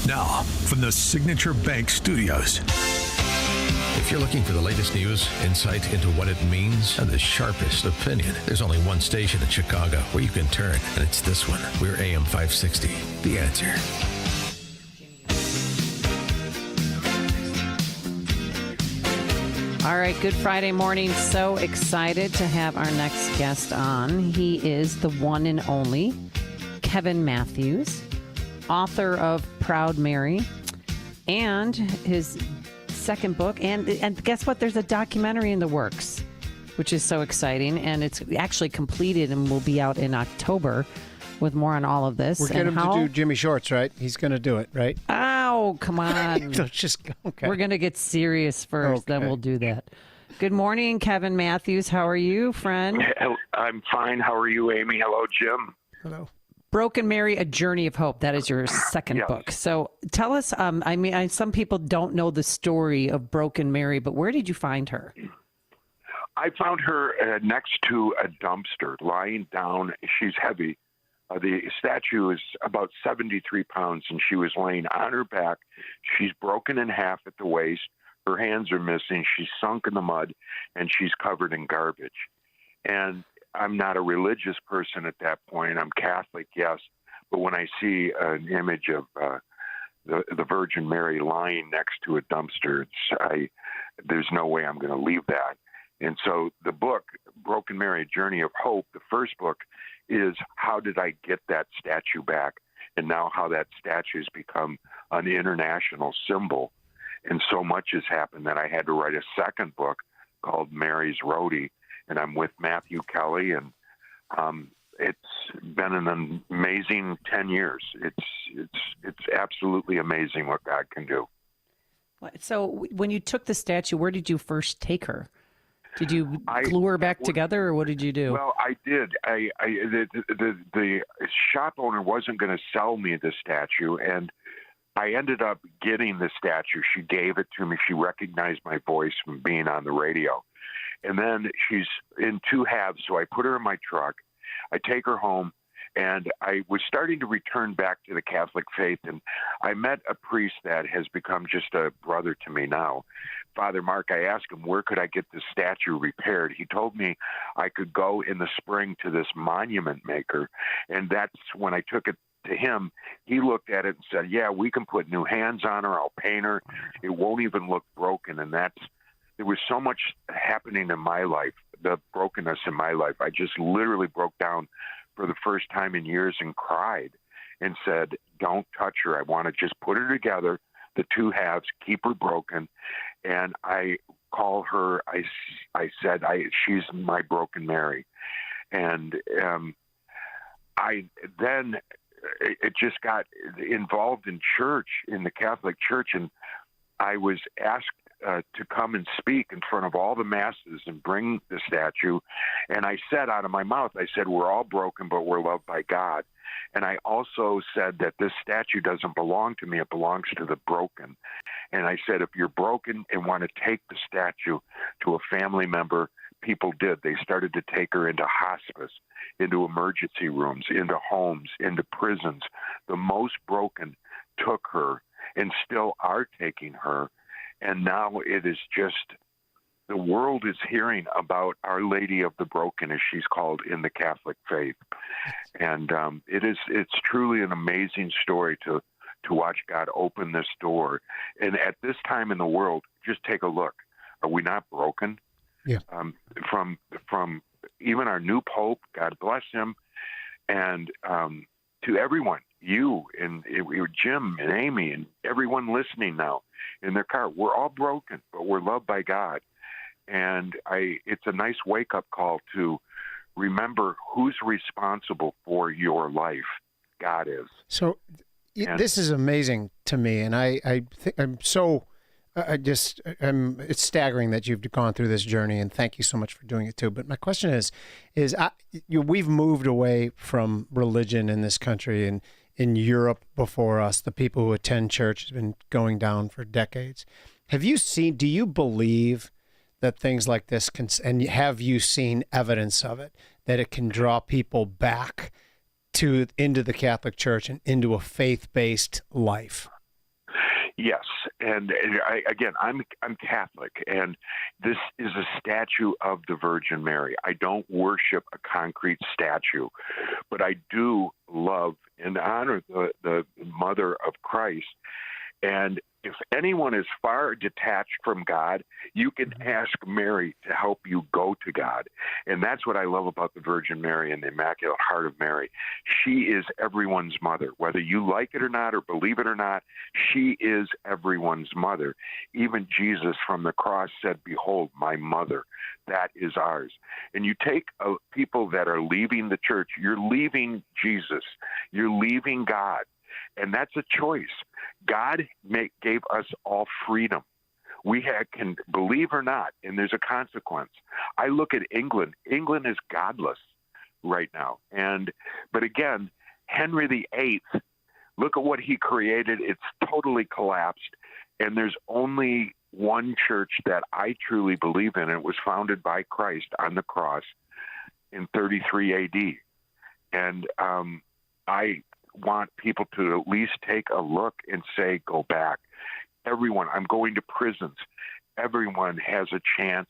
Now, from the Signature Bank Studios. If you're looking for the latest news, insight into what it means, and the sharpest opinion, there's only one station in Chicago where you can turn, and it's this one. We're AM 560, The Answer. All right, good Friday morning. So excited to have our next guest on. He is the one and only Kevin Matthews, author of Proud Mary, and his second book. And guess what? There's a documentary in the works, which is so exciting. And it's actually completed and will be out in October with more on all of this. We're getting him to do Jimmy Shorts, right? He's going to do it, right? Oh, come on. Okay. We're going to get serious first, then we'll do that. Good morning, Kevin Matthews. How are you, friend? I'm fine. How are you, Amy? Hello, Jim. Hello. Broken Mary, A Journey of Hope. That is your second book. So tell us, some people don't know the story of Broken Mary, but where did you find her? I found her next to a dumpster, lying down. She's heavy. The statue is about 73 pounds, and she was laying on her back. She's broken in half at the waist. Her hands are missing. She's sunk in the mud, and she's covered in garbage. And I'm not a religious person at that point. I'm Catholic, yes. But when I see an image of the Virgin Mary lying next to a dumpster, there's no way I'm going to leave that. And so the book, Broken Mary, A Journey of Hope, the first book, is how did I get that statue back, and now how that statue has become an international symbol. And so much has happened that I had to write a second book called Mary's Roadie, and I'm with Matthew Kelly, and it's been an amazing 10 years. It's absolutely amazing what God can do. So when you took the statue, where did you first take her? Did you glue her back together, or what did you do? Well, I did. The shop owner wasn't going to sell me the statue, and I ended up getting the statue. She gave it to me. She recognized my voice from being on the radio. And then she's in two halves, so I put her in my truck. I take her home, and I was starting to return back to the Catholic faith, and I met a priest that has become just a brother to me now. Father Mark, I asked him, where could I get this statue repaired? He told me I could go in the spring to this monument maker, and that's when I took it to him. He looked at it and said, yeah, we can put new hands on her. I'll paint her. It won't even look broken, and there was so much happening in my life, the brokenness in my life. I just literally broke down for the first time in years and cried and said, don't touch her. I want to just put her together, the two halves, keep her broken. And I call her, I said, she's my Broken Mary. And it just got involved in church, in the Catholic Church, and I was asked to come and speak in front of all the masses and bring the statue. And I said out of my mouth, I said, we're all broken, but we're loved by God. And I also said that this statue doesn't belong to me. It belongs to the broken. And I said, if you're broken and want to take the statue to a family member, people did. They started to take her into hospice, into emergency rooms, into homes, into prisons. The most broken took her and still are taking her. And now it is just, the world is hearing about Our Lady of the Broken, as she's called in the Catholic faith. And it's truly an amazing story to watch God open this door. And at this time in the world, just take a look. Are we not broken? Yeah. From even our new Pope, God bless him, and to everyone, you and Jim and Amy and everyone listening now in their car, we're all broken, but we're loved by God. And it's a nice wake-up call to remember who's responsible for your life. God is. So this is amazing to me, and I think I'm so. It's staggering that you've gone through this journey, and thank you so much for doing it too. But my question is we've moved away from religion in this country, and in Europe before us, the people who attend church has been going down for decades. Do you believe that things like this can, and have you seen evidence of it, that it can draw people back into the Catholic Church and into a faith-based life? Yes, and I'm Catholic, and this is a statue of the Virgin Mary. I don't worship a concrete statue, but I do love and honor the Mother of Christ. And if anyone is far detached from God, you can ask Mary to help you go to God. And that's what I love about the Virgin Mary and the Immaculate Heart of Mary. She is everyone's mother. Whether you like it or not or believe it or not, she is everyone's mother. Even Jesus from the cross said, "Behold, my mother." That is ours. And you take people that are leaving the church, you're leaving Jesus, you're leaving God. And that's a choice. God gave us all freedom. We can believe or not, and there's a consequence. I look at England. England is godless right now. But again, Henry VIII, look at what he created. It's totally collapsed. And there's only one church that I truly believe in. It was founded by Christ on the cross in 33 AD. And I want people to at least take a look and say, go back. Everyone, I'm going to prisons. Everyone has a chance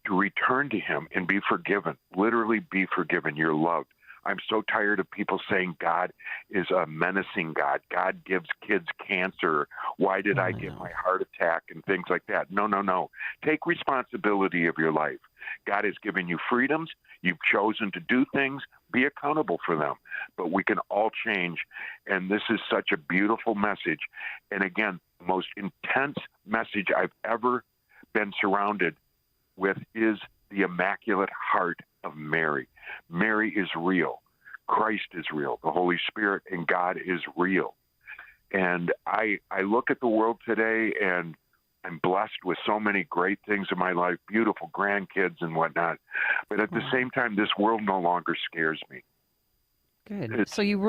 to return to him and be forgiven. Literally be forgiven. You're loved. I'm so tired of people saying God is a menacing God. God gives kids cancer. Why did I get my heart attack and things like that? No. Take responsibility of your life. God has given you freedoms. You've chosen to do things. Be accountable for them. But we can all change. And this is such a beautiful message. And again, the most intense message I've ever been surrounded with is the Immaculate Heart of Mary. Mary is real. Christ is real. The Holy Spirit and God is real. And I look at the world today, and I'm blessed with so many great things in my life, beautiful grandkids and whatnot. But at the same time, this world no longer scares me. Good. So you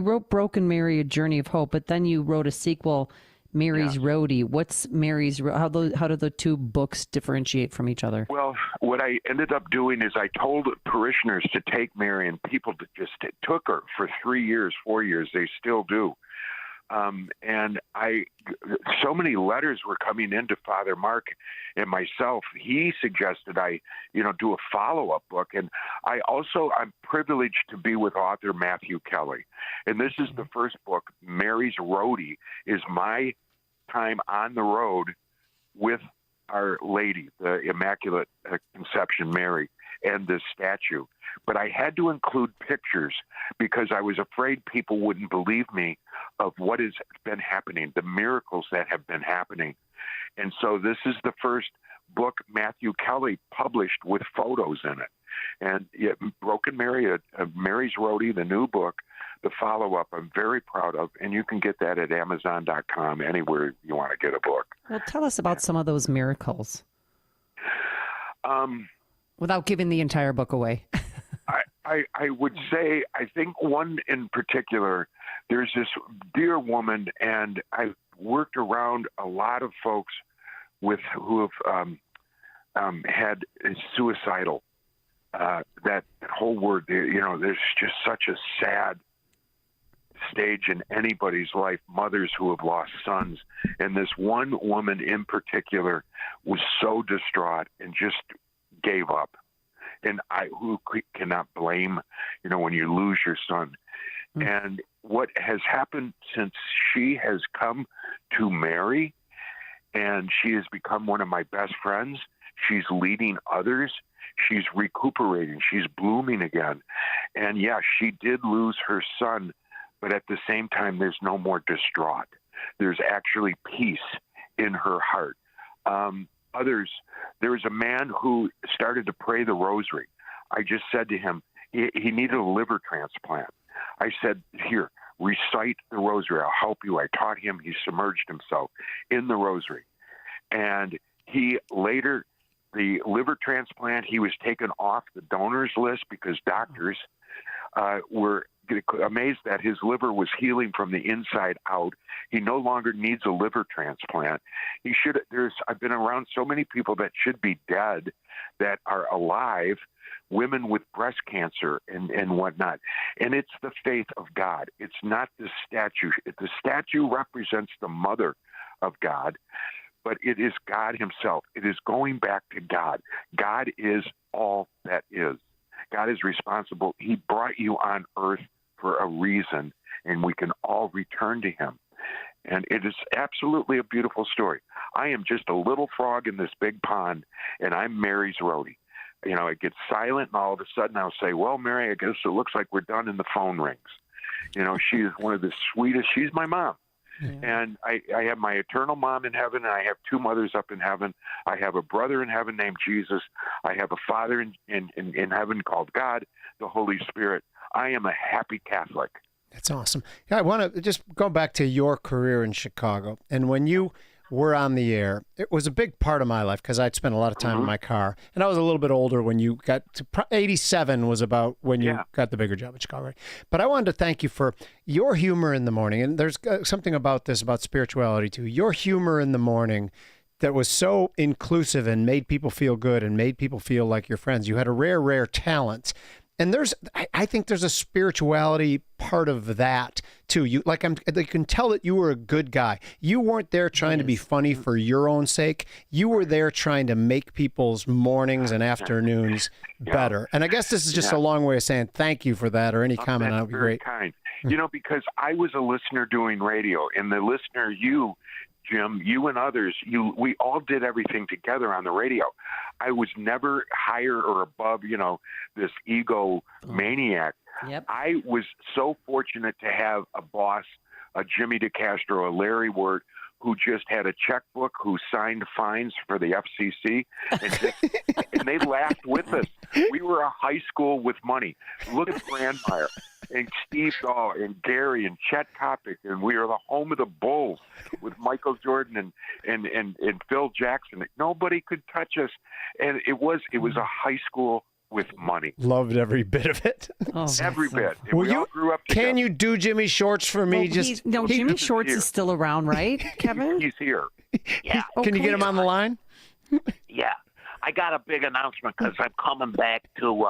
wrote Broken Mary, A Journey of Hope, but then you wrote a sequel, Mary's Roadie. What's Mary's? How do the two books differentiate from each other? Well, what I ended up doing is I told parishioners to take Mary, and people just took her for 3 years, 4 years. They still do. And so many letters were coming into Father Mark and myself. He suggested I, do a follow-up book. And I'm privileged to be with author Matthew Kelly. And this is the first book. Mary's Roadie is my time on the road with Our Lady, the Immaculate Conception Mary, and this statue. But I had to include pictures because I was afraid people wouldn't believe me of what has been happening, the miracles that have been happening. And so this is the first book Matthew Kelly published with photos in it. And Broken Mary, Mary's Roadie, the new book, the follow-up, I'm very proud of. And you can get that at Amazon.com, anywhere you want to get a book. Well, tell us about some of those miracles. Without giving the entire book away. I would say, I think one in particular, there's this dear woman, and I've worked around a lot of folks who have had suicidal, that whole word, there's just such a sad stage in anybody's life, mothers who have lost sons. And this one woman in particular was so distraught and just gave up. And who cannot blame, when you lose your son. And what has happened since she has come to Mary, and she has become one of my best friends, she's leading others, she's recuperating, she's blooming again. And she did lose her son, but at the same time, there's no more distraught. There's actually peace in her heart. There was a man who started to pray the rosary. I just said to him, he needed a liver transplant. I said, here, recite the rosary. I'll help you. I taught him. He submerged himself in the rosary. And he later, the liver transplant, he was taken off the donors list because doctors were amazed that his liver was healing from the inside out. He no longer needs a liver transplant. I've been around so many people that should be dead that are alive women with breast cancer and whatnot. And it's the faith of God. It's not the statue. The statue represents the mother of God, but it is God himself. It is going back to God. God is all that is. God is responsible. He brought you on earth for a reason, and we can all return to him. And it is absolutely a beautiful story. I am just a little frog in this big pond, and I'm Mary's roadie. You know, it gets silent, and all of a sudden I'll say, well, Mary, I guess it looks like we're done, and the phone rings. You know, she is one of the sweetest. She's my mom. Yeah. And I have my eternal mom in heaven, and I have two mothers up in heaven. I have a brother in heaven named Jesus. I have a father in heaven called God, the Holy Spirit. I am a happy Catholic. That's awesome. Yeah, I want to just go back to your career in Chicago. And when you were on the air, it was a big part of my life because I'd spent a lot of time in my car. And I was a little bit older when you got to 87 was about when you got the bigger job in Chicago. Right? But I wanted to thank you for your humor in the morning. And there's something about this, about spirituality too. Your humor in the morning that was so inclusive and made people feel good and made people feel like your friends. You had a rare talent. And I think there's a spirituality part of that too. You can tell that you were a good guy. You weren't there trying to be funny for your own sake. You were there trying to make people's mornings and afternoons better. And I guess this is just a long way of saying thank you for that, or any comment on it would be great. Kind. You know, because I was a listener doing radio, and the listener, you, Jim, you and others, we all did everything together on the radio. I was never higher or above, this ego maniac. Yep. I was so fortunate to have a boss, a Jimmy DeCastro, a Larry Word, who just had a checkbook, who signed fines for the FCC, and they laughed with us. We were a high school with money. Look at Brandmeier and Steve Dahl and Gary and Chet Kopic, and we are the home of the Bulls with Michael Jordan and Phil Jackson. Nobody could touch us, and it was a high school with money. Loved every bit of it. Oh, every bit. Well, we all grew up together. Can you do Jimmy Shorts for me? Jimmy Shorts is still around, right, Kevin? He's here. Yeah. Can you get him on the line? Yeah. I got a big announcement because I'm coming back to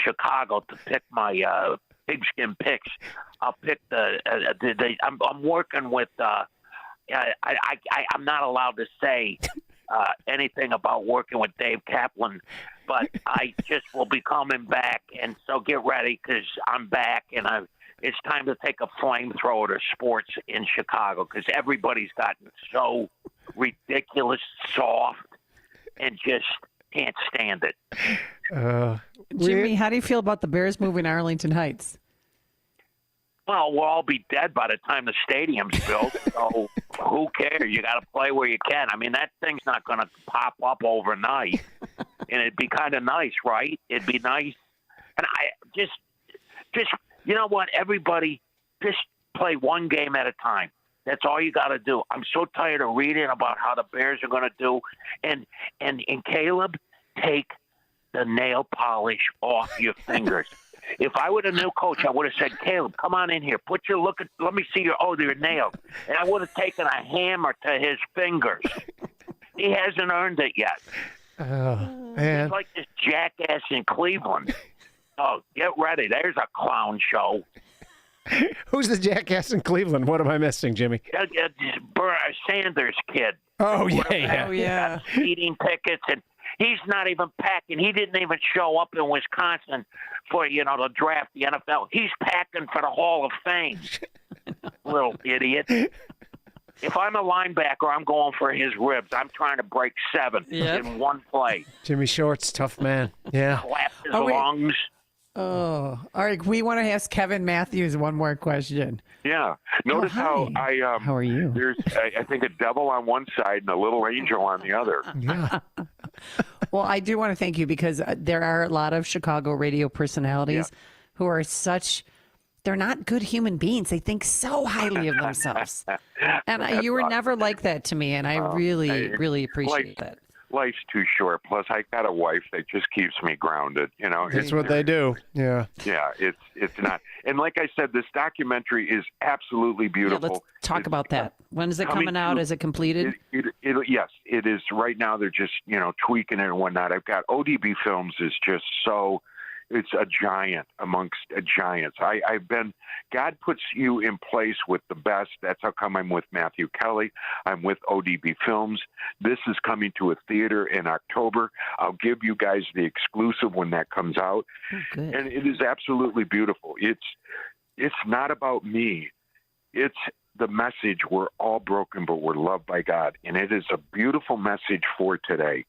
Chicago to pick my pigskin picks. I'll pick I'm working with. I'm not allowed to say anything about working with Dave Kaplan, but I just will be coming back, and so get ready because I'm back, and it's time to take a flamethrower to sports in Chicago because everybody's gotten so ridiculous, soft, and just can't stand it. Jimmy, how do you feel about the Bears moving to Arlington Heights? Well, we'll all be dead by the time the stadium's built, so who cares? You got to play where you can. I mean, that thing's not going to pop up overnight, and it'd be kind of nice, right? It'd be nice. And I just you know what? Everybody just play one game at a time. That's all you got to do. I'm so tired of reading about how the Bears are going to do. And Caleb, take the nail polish off your fingers. If I were the new coach, I would have said, Caleb, come on in here. Let me see your nails. And I would have taken a hammer to his fingers. He hasn't earned it yet. Oh, man. He's like this jackass in Cleveland. Oh, get ready. There's a clown show. Who's the jackass in Cleveland? What am I missing, Jimmy? Sanders kid. Oh, yeah. Oh, yeah. Speeding tickets, and he's not even packing. He didn't even show up in Wisconsin for, to draft the NFL. He's packing for the Hall of Fame. Little idiot. If I'm a linebacker, I'm going for his ribs. I'm trying to break 7 in one play. Jimmy Shorts, tough man. Yeah. Clap his lungs. Oh, all right. We want to ask Kevin Matthews one more question. Yeah. Notice how How are you? There's, I think, a devil on one side and a little angel on the other. Yeah. Well, I do want to thank you because there are a lot of Chicago radio personalities who are they're not good human beings. They think so highly of themselves. And you were never like that to me, and I really appreciate that. life's too short. Plus, I got a wife that just keeps me grounded. That's what they do. Yeah. Yeah, it's not. And like I said, this documentary is absolutely beautiful. Yeah, let's talk about that. When is it coming out? Is it completed? Yes, it is. Right now, they're just tweaking it and whatnot. I've got ODB Films is just so. It's a giant amongst giants. God puts you in place with the best. That's how come I'm with Matthew Kelly. I'm with ODB Films. This is coming to a theater in October. I'll give you guys the exclusive when that comes out. Oh, good. And it is absolutely beautiful. It's not about me. It's the message. We're all broken, but we're loved by God. And it is a beautiful message for today.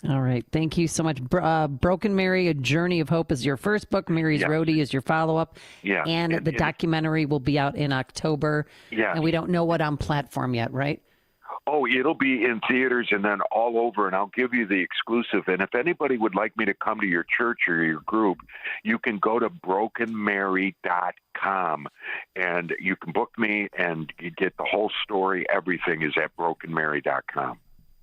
All right. Thank you so much. Broken Mary, A Journey of Hope is your first book. Mary's Roadie is your follow-up. Yeah. And the documentary will be out in October. Yeah. And we don't know what on platform yet, right? Oh, it'll be in theaters and then all over, and I'll give you the exclusive. And if anybody would like me to come to your church or your group, you can go to brokenmary.com, and you can book me, and you get the whole story. Everything is at brokenmary.com.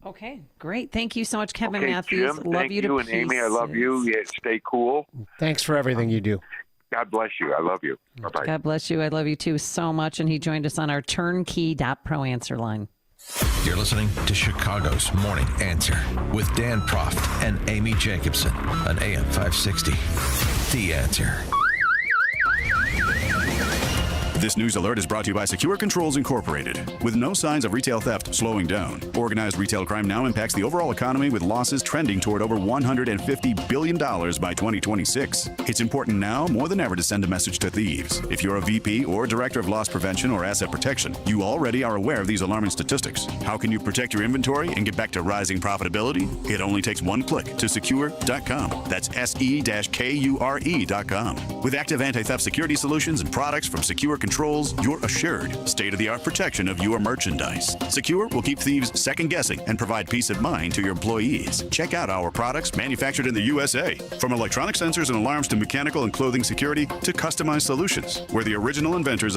Okay, great. Thank you so much, Kevin Okay, Matthews. Jim, love thank you you, to and Amy, I pieces. love you. Yeah, stay cool. Thanks for everything you do. God bless you. I love you. Bye-bye. God bless you. I love you too so much. And he joined us on our turnkey.pro answer line. You're listening to Chicago's Morning Answer with Dan Proft and Amy Jacobson on AM 560. The Answer. This news alert is brought to you by Secure Controls Incorporated. With no signs of retail theft slowing down, organized retail crime now impacts the overall economy with losses trending toward over $150 billion by 2026. It's important now more than ever to send a message to thieves. If you're a VP or Director of Loss Prevention or Asset Protection, you already are aware of these alarming statistics. How can you protect your inventory and get back to rising profitability? It only takes one click to secure.com. That's SE-KURE.com. With active anti-theft security solutions and products from Secure Controls, you're assured state-of-the-art protection of your merchandise. Secure will keep thieves second-guessing and provide peace of mind to your employees. Check out our products manufactured in the USA. From electronic sensors and alarms to mechanical and clothing security to customized solutions. We're the original inventors of